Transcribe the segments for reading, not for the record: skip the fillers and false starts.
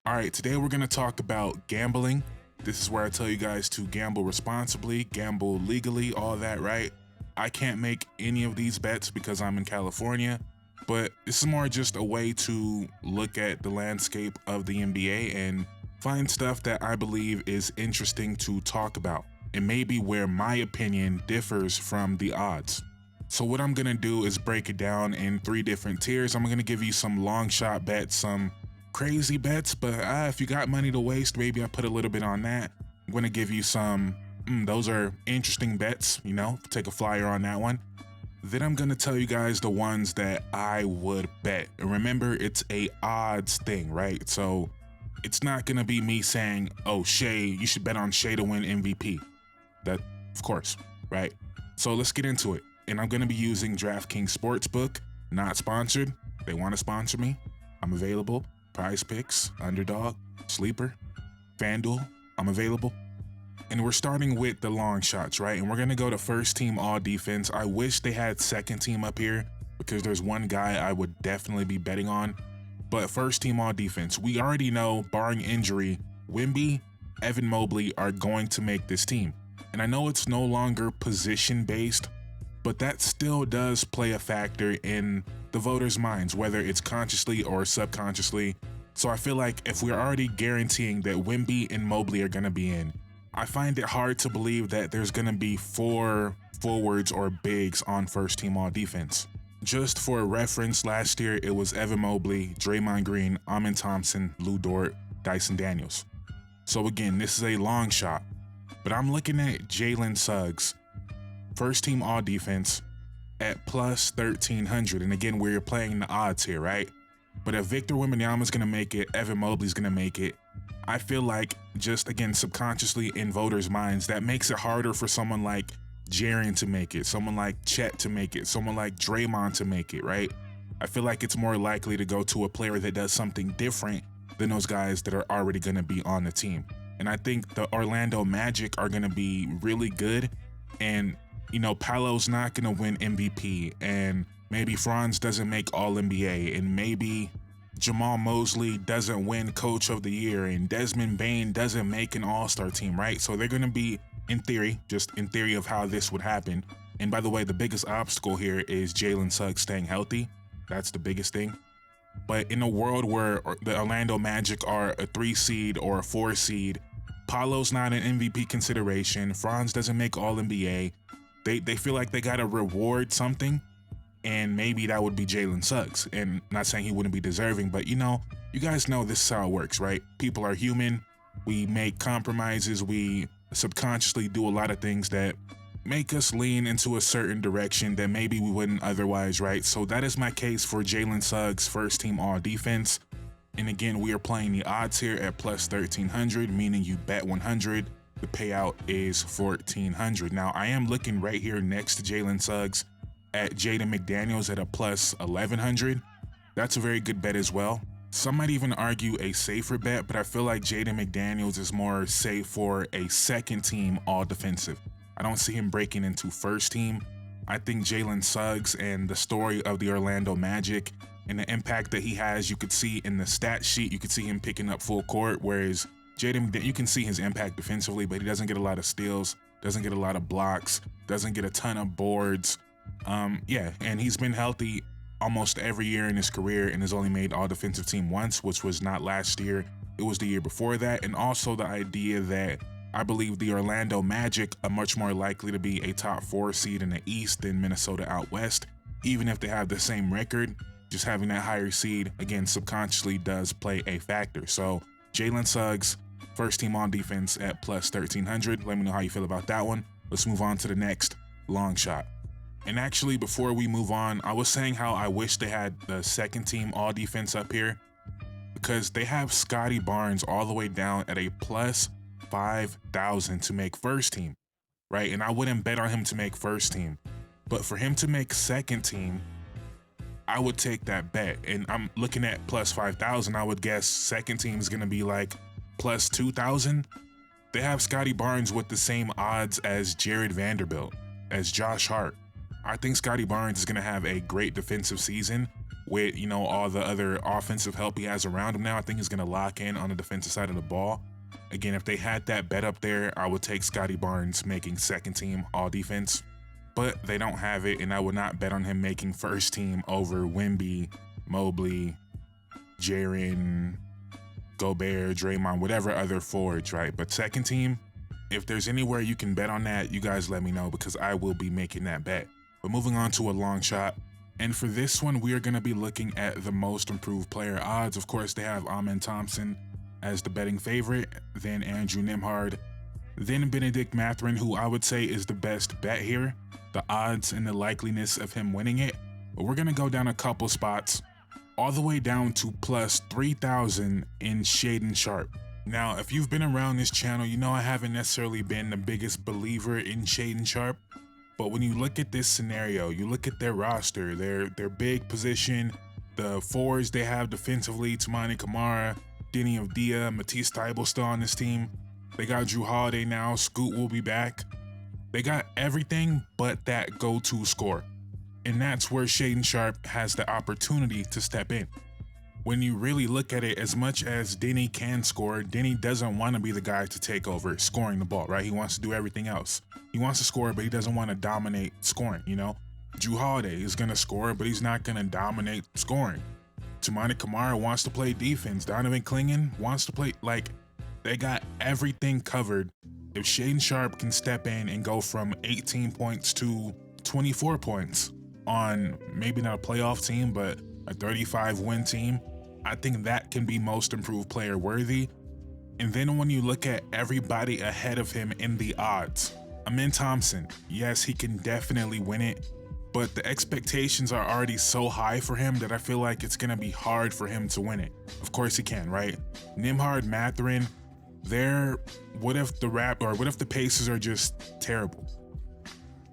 All right, today we're going to talk about gambling. This is where I tell you guys to gamble responsibly, gamble legally, all that, right? I can't make any of these bets because I'm in California, but this is more just a way to look at the landscape of the NBA and find stuff that I believe is interesting to talk about, and maybe where my opinion differs from the odds. So what I'm going to do is break it down in 3 different tiers. I'm going to give you some long shot bets, some crazy bets, but if you got money to waste, maybe I put a little bit on that. I'm going to give you some, those are interesting bets, take a flyer on that one. Then I'm going to tell you guys the ones that I would bet. And remember, it's a odds thing, right? So it's not going to be me saying, oh, Shea, you should bet on Shea to win MVP. That, of course, right? So let's get into it. And I'm going to be using DraftKings Sportsbook, not sponsored. They want to sponsor me. I'm available. Prize Picks, Underdog, Sleeper, FanDuel, I'm available. And we're starting with the long shots, right? And we're going to go to first team all defense. I wish they had second team up here because there's one guy I would definitely be betting on. But first team all defense, we already know, barring injury, Wemby, Evan Mobley are going to make this team. And I know it's no longer position based, but that still does play a factor in the voters' minds, whether it's consciously or subconsciously. So I feel like if we're already guaranteeing that Wemby and Mobley are going to be in, I find it hard to believe that there's going to be 4 forwards or bigs on first team all defense. Just for reference, last year it was Evan Mobley, Draymond Green, Amin Thompson, Lou Dort, Dyson Daniels. So again, this is a long shot, but I'm looking at Jalen Suggs, first team all defense at plus 1,300. And again, we're playing the odds here, right? But if Victor Wembanyama's going to make it, Evan Mobley's going to make it, I feel like just, again, subconsciously in voters' minds, that makes it harder for someone like Jaren to make it, someone like Chet to make it, someone like Draymond to make it, right? I feel like it's more likely to go to a player that does something different than those guys that are already going to be on the team. And I think the Orlando Magic are going to be really good, and Paolo's not going to win MVP, and maybe Franz doesn't make All-NBA, and maybe Jamal Mosley doesn't win Coach of the Year, and Desmond Bane doesn't make an All-Star team, right? So they're going to be, in theory, just in theory of how this would happen. And by the way, the biggest obstacle here is Jalen Suggs staying healthy. That's the biggest thing. But in a world where the Orlando Magic are a 3 seed or a 4 seed, Paolo's not an MVP consideration, Franz doesn't make All-NBA, They feel like they got to reward something, and maybe that would be Jalen Suggs. And not saying he wouldn't be deserving, but you guys know this is how it works, right? People are human. We make compromises. We subconsciously do a lot of things that make us lean into a certain direction that maybe we wouldn't otherwise, right? So that is my case for Jalen Suggs, first team all defense. And again, we are playing the odds here at plus 1,300, meaning you bet 100. The payout is 1,400. Now, I am looking right here next to Jalen Suggs at Jaden McDaniels at a plus 1,100. That's a very good bet as well. Some might even argue a safer bet, but I feel like Jaden McDaniels is more safe for a second team all defensive. I don't see him breaking into first team. I think Jalen Suggs and the story of the Orlando Magic and the impact that he has, you could see in the stat sheet, you could see him picking up full court, whereas Jaden, you can see his impact defensively, but he doesn't get a lot of steals, doesn't get a lot of blocks, doesn't get a ton of boards. And he's been healthy almost every year in his career and has only made all defensive team once, which was not last year. It was the year before that. And also the idea that I believe the Orlando Magic are much more likely to be a top 4 seed in the East than Minnesota out West, even if they have the same record. Just having that higher seed, again, subconsciously does play a factor. So Jalen Suggs, first team on defense at plus 1,300. Let me know how you feel about that one. Let's move on to the next long shot. And actually, before we move on, I was saying how I wish they had the second team all defense up here because they have Scotty Barnes all the way down at a plus 5,000 to make first team, right? And I wouldn't bet on him to make first team, but for him to make second team, I would take that bet. And I'm looking at plus 5,000. I would guess second team is going to be like plus 2,000. They have Scotty Barnes with the same odds as Jared Vanderbilt, as Josh Hart. I think Scotty Barnes is going to have a great defensive season. with, you know, all the other offensive help he has around him now. I think he's going to lock in on the defensive side of the ball. Again, if they had that bet up there, I would take Scotty Barnes making second team all defense, but they don't have it, and I would not bet on him making first team over Wemby, Mobley, Jaren, Gobert, Draymond, whatever other forwards, right? But second team, if there's anywhere you can bet on that, you guys let me know, because I will be making that bet. But moving on to a long shot, and for this one, we are going to be looking at the most improved player odds. Of course, they have Amen Thompson as the betting favorite, then Andrew Nembhard, then Benedict Mathurin, who I would say is the best bet here, the odds and the likeliness of him winning it. But we're going to go down a couple spots, all the way down to plus 3,000 in Shaedon Sharpe. Now, if you've been around this channel, you know I haven't necessarily been the biggest believer in Shaedon Sharpe. But when you look at this scenario, you look at their roster, their big position, the forwards they have defensively, Toumani Camara, Deni Avdija, Matisse Thybulle still on this team. They got Jrue Holiday now, Scoot will be back. They got everything but that go-to score. And that's where Shaedon Sharpe has the opportunity to step in. When you really look at it, as much as Deni can score, Deni doesn't want to be the guy to take over scoring the ball, right? He wants to do everything else. He wants to score, but he doesn't want to dominate scoring, you know? Jrue Holiday is going to score, but he's not going to dominate scoring. Toumani Camara wants to play defense. Donovan Clingan wants to play, like, they got everything covered. If Shaedon Sharpe can step in and go from 18 points to 24 points on maybe not a playoff team, but a 35-win team, I think that can be most improved player worthy. And then when you look at everybody ahead of him in the odds, Amen Thompson, yes, he can definitely win it, but the expectations are already so high for him that I feel like it's gonna be hard for him to win it. Of course he can, right? Nembhard, Mathurin, what if the Pacers are just terrible?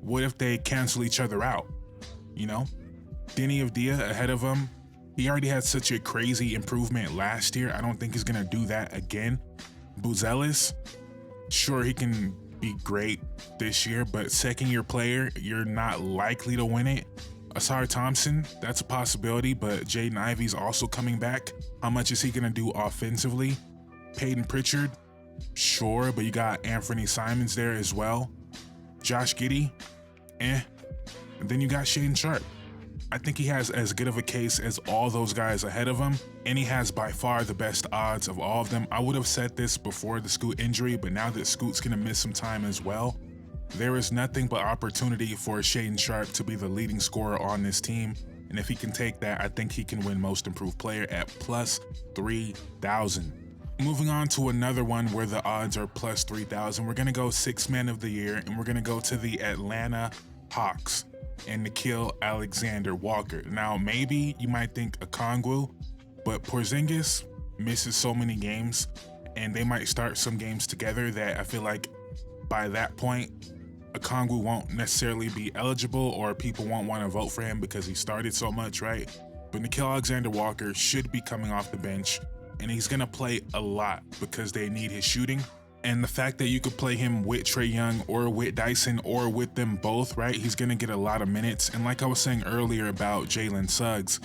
What if they cancel each other out? You know? Deni Avdija ahead of him, he already had such a crazy improvement last year. I don't think he's gonna do that again. Buzelis, sure, he can be great this year, but second-year player, you're not likely to win it. Asar Thompson, that's a possibility, but Jaden Ivey's also coming back. How much is he gonna do offensively? Peyton Pritchard, sure, but you got Anthony Simons there as well. Josh Giddey, And then you got Shaedon Sharpe. I think he has as good of a case as all those guys ahead of him, and he has by far the best odds of all of them. I would have said this before the Scoot injury, but now that Scoot's gonna miss some time as well, there is nothing but opportunity for Shaedon Sharpe to be the leading scorer on this team. And if he can take that, I think he can win Most Improved Player at plus 3,000. Moving on to another one where the odds are plus 3,000, we're gonna go Sixth Man of the Year, and we're gonna go to the Atlanta Hawks and Nickeil Alexander-Walker. Now, maybe you might think Okongwu, but Porzingis misses so many games, and they might start some games together that I feel like by that point, Okongwu won't necessarily be eligible, or people won't want to vote for him because he started so much, right? But Nickeil Alexander-Walker should be coming off the bench, and he's gonna play a lot because they need his shooting. And the fact that you could play him with Trae Young or with Dyson or with them both, right? He's gonna get a lot of minutes. And like I was saying earlier about Jalen Suggs,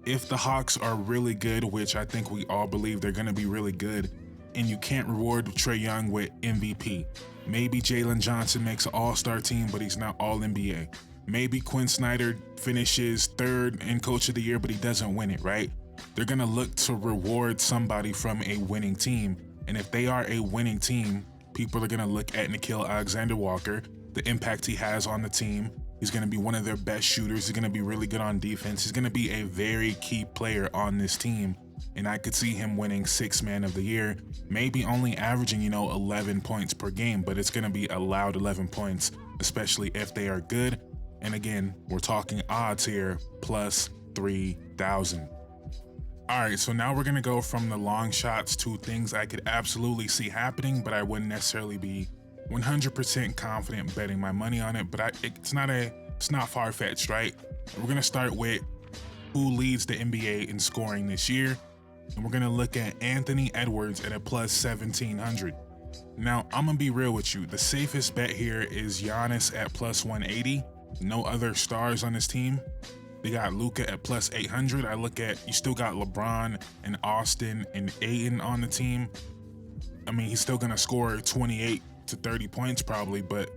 if the Hawks are really good, which I think we all believe they're gonna be really good, and you can't reward Trae Young with MVP. Maybe Jalen Johnson makes an all-star team, but he's not all NBA. Maybe Quinn Snyder finishes third in Coach of the Year, but he doesn't win it, right? They're gonna look to reward somebody from a winning team. And if they are a winning team, people are gonna look at Nickeil Alexander-Walker, the impact he has on the team. He's gonna be one of their best shooters. He's gonna be really good on defense. He's gonna be a very key player on this team. And I could see him winning Sixth Man of the Year, maybe only averaging, 11 points per game, but it's gonna be a loud 11 points, especially if they are good. And again, we're talking odds here, plus 3,000. All right, so now we're gonna go from the long shots to things I could absolutely see happening, but I wouldn't necessarily be 100% confident betting my money on it. But it's not far-fetched, right? We're gonna start with who leads the NBA in scoring this year, and we're gonna look at Anthony Edwards at a plus 1,700. Now, I'm gonna be real with you. The safest bet here is Giannis at plus 180. No other stars on his team. They got Luka at plus 800. I look at, you still got LeBron and Austin and Aiden on the team. I mean, he's still gonna score 28 to 30 points probably, but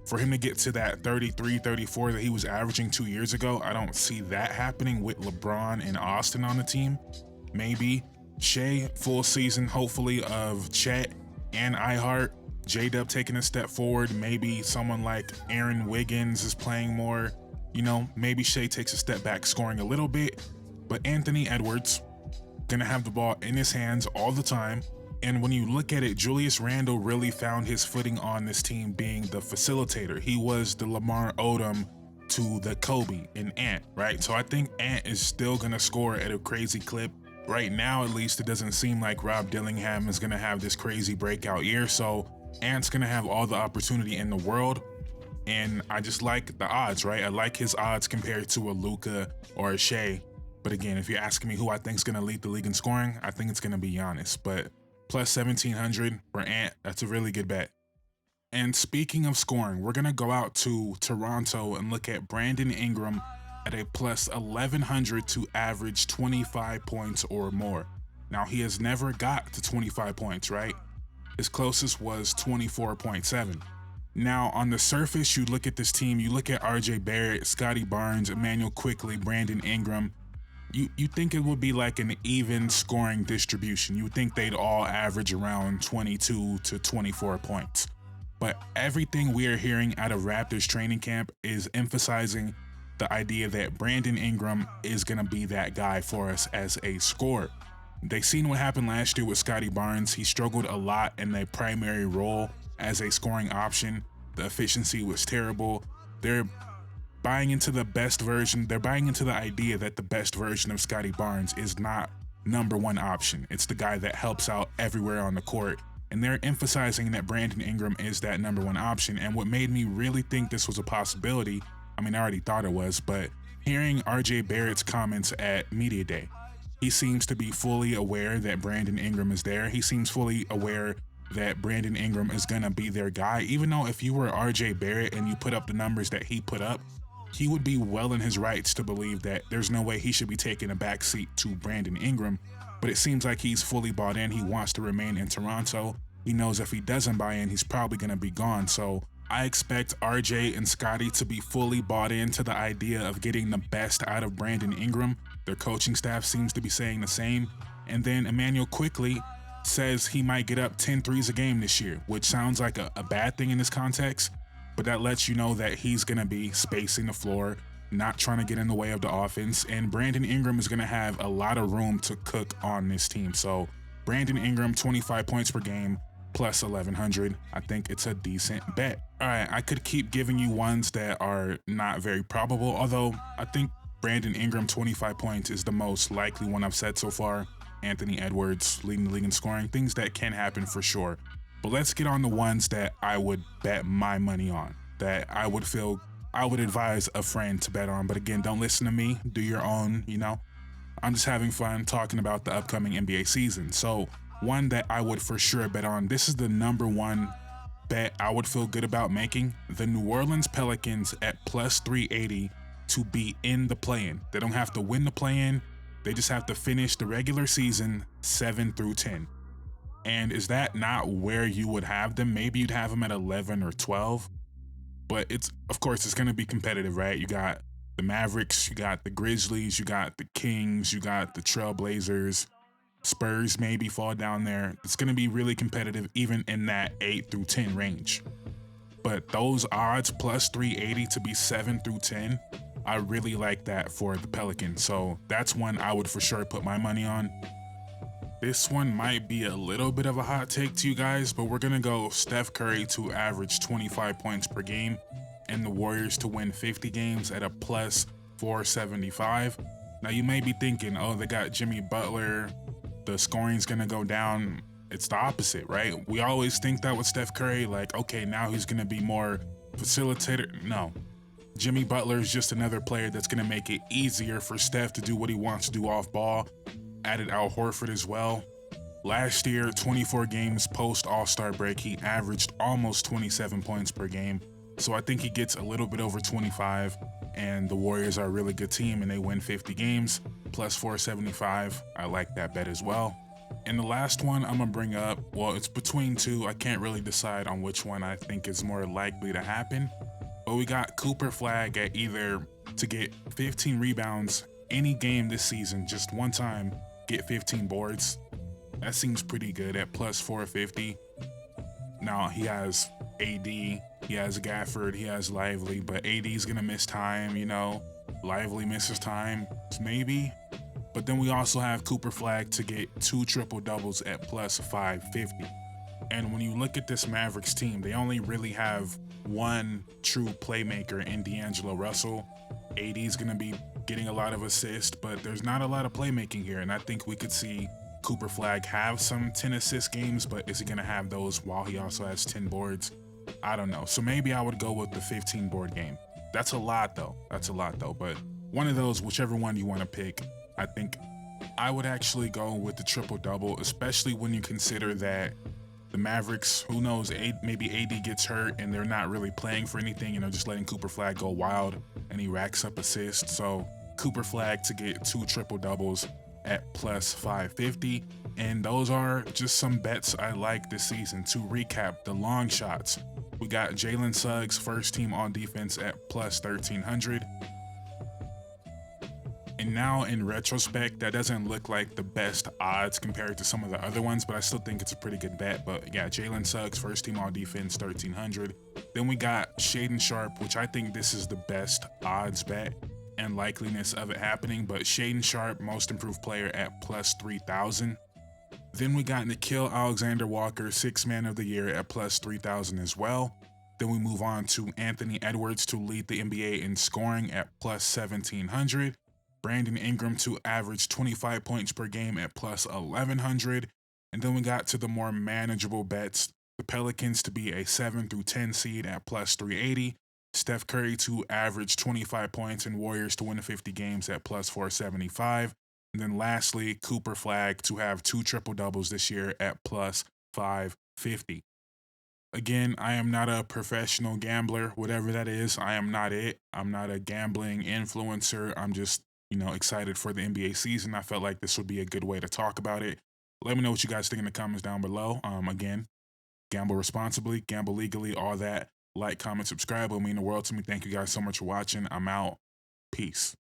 for him to get to that 33, 34 that he was averaging 2 years ago, I don't see that happening with LeBron and Austin on the team. Maybe Shea, full season, hopefully, of Chet and iHeart. J-Dub taking a step forward. Maybe someone like Aaron Wiggins is playing more. You know, maybe Shea takes a step back, scoring a little bit. But Anthony Edwards, gonna have the ball in his hands all the time. And when you look at it, Julius Randle really found his footing on this team being the facilitator. He was the Lamar Odom to the Kobe and Ant, right? So I think Ant is still gonna score at a crazy clip. Right now, at least, it doesn't seem like Rob Dillingham is gonna have this crazy breakout year. So Ant's gonna have all the opportunity in the world. And I just like the odds, right? I like his odds compared to a Luka or a Shea. But again, if you're asking me who I think is gonna lead the league in scoring, I think it's gonna be Giannis. But plus 1,700 for Ant, that's a really good bet. And speaking of scoring, we're gonna go out to Toronto and look at Brandon Ingram at a plus 1,100 to average 25 points or more. Now, he has never got to 25 points, right? His closest was 24.7. Now, on the surface, you look at this team, you look at RJ Barrett, Scotty Barnes, Emmanuel Quickley, Brandon Ingram, you think it would be like an even scoring distribution. You would think they'd all average around 22 to 24 points. But everything we are hearing out of Raptors training camp is emphasizing the idea that Brandon Ingram is gonna be that guy for us as a scorer. They seen what happened last year with Scotty Barnes. He struggled a lot in a primary role as a scoring option. The efficiency was terrible. They're buying into the best version. They're buying into the idea that the best version of Scotty Barnes is not #1 option. It's the guy that helps out everywhere on the court. And they're emphasizing that Brandon Ingram is that #1 option. And what made me really think this was a possibility, I mean, I already thought it was, but hearing RJ Barrett's comments at Media Day, he seems to be fully aware that Brandon Ingram is there. He seems fully aware that Brandon Ingram is gonna be their guy. Even though if you were RJ Barrett and you put up the numbers that he put up, he would be well in his rights to believe that there's no way he should be taking a backseat to Brandon Ingram. But it seems like he's fully bought in. He wants to remain in Toronto. He knows if he doesn't buy in, he's probably gonna be gone. So I expect RJ and Scotty to be fully bought into the idea of getting the best out of Brandon Ingram. Their coaching staff seems to be saying the same. And then Emmanuel Quickley says he might get up 10 threes a game this year, which sounds like a bad thing in this context, but that lets you know that he's gonna be spacing the floor, not trying to get in the way of the offense, and Brandon Ingram is gonna have a lot of room to cook on this team. So Brandon Ingram, 25 points per game, plus 1,100. I think it's a decent bet. All right, I could keep giving you ones that are not very probable, although I think Brandon Ingram, 25 points is the most likely one I've said so far. Anthony Edwards leading the league in scoring, things that can happen for sure. But let's get on the ones that I would bet my money on, that I would advise a friend to bet on. But again, don't listen to me, do your own, you know. I'm just having fun talking about the upcoming NBA season. So one that I would for sure bet on, this is the #1 bet I would feel good about making, the New Orleans Pelicans at plus 380 to be in the play-in. They don't have to win the play-in. They just have to finish the regular season 7 through 10. And is that not where you would have them? Maybe you'd have them at 11 or 12. But of course, it's going to be competitive, right? You got the Mavericks, you got the Grizzlies, you got the Kings, you got the Trailblazers, Spurs maybe fall down there. It's going to be really competitive even in that 8 through 10 range. But those odds, plus 380 to be 7 through 10, I really like that for the Pelicans. So that's one I would for sure put my money on. This one might be a little bit of a hot take to you guys, but we're gonna go Steph Curry to average 25 points per game and the Warriors to win 50 games at a plus 475. Now you may be thinking, oh, they got Jimmy Butler, the scoring's gonna go down. It's the opposite, right? We always think that with Steph Curry, like, okay, now he's gonna be more facilitator. No, Jimmy Butler is just another player that's gonna make it easier for Steph to do what he wants to do off ball. Added Al Horford as well. Last year, 24 games post All-Star break, he averaged almost 27 points per game. So I think he gets a little bit over 25. and the Warriors are a really good team and they win 50 games, plus 475. I like that bet as well. And the last one I'm gonna bring up, well, it's between two. I can't really decide on which one I think is more likely to happen. But we got Cooper Flag at either to get 15 rebounds any game this season, just one time, get 15 boards. That seems pretty good at plus 450. Now he has AD, he has Gafford, he has Lively, but AD's gonna miss time, you know. Lively misses time, maybe. But then we also have Cooper Flag to get 2 triple doubles at plus 550. And when you look at this Mavericks team, they only really have one true playmaker in D'Angelo Russell. AD's gonna be getting a lot of assists, but there's not a lot of playmaking here. And I think we could see Cooper Flag have some 10 assist games, but is he gonna have those while he also has 10 boards? I don't know. So maybe I would go with the 15 board game. That's a lot though. But one of those, whichever one you wanna pick, I think I would actually go with the triple double, especially when you consider that the Mavericks, who knows, maybe AD gets hurt and they're not really playing for anything, you know, just letting Cooper Flag go wild and he racks up assists. So Cooper Flag to get 2 triple doubles at plus 550. And those are just some bets I like this season. To recap the long shots, we got Jalen Suggs, first team on defense at plus 1300. And now in retrospect, that doesn't look like the best odds compared to some of the other ones, but I still think it's a pretty good bet. But yeah, Jalen Suggs, first team all defense, 1300. Then we got Shaden Sharp, which I think this is the best odds bet and likeliness of it happening, but Shaden Sharp, most improved player at plus 3000. Then we got Nickeil Alexander-Walker, 6th man of the year at plus 3000 as well. Then we move on to Anthony Edwards to lead the NBA in scoring at plus 1700. Brandon Ingram to average 25 points per game at plus 1100. And then we got to the more manageable bets. The Pelicans to be a 7 through 10 seed at plus 380. Steph Curry to average 25 points and Warriors to win 50 games at plus 475. And then lastly, Cooper Flag to have 2 triple doubles this year at plus 550. Again, I am not a professional gambler, whatever that is. I am not it. I'm not a gambling influencer. I'm just, you know, excited for the NBA season. I felt like this would be a good way to talk about it. Let me know what you guys think in the comments down below. Again, gamble responsibly, gamble legally, all that. Like, comment, subscribe. It'll mean the world to me. Thank you guys so much for watching. I'm out. Peace.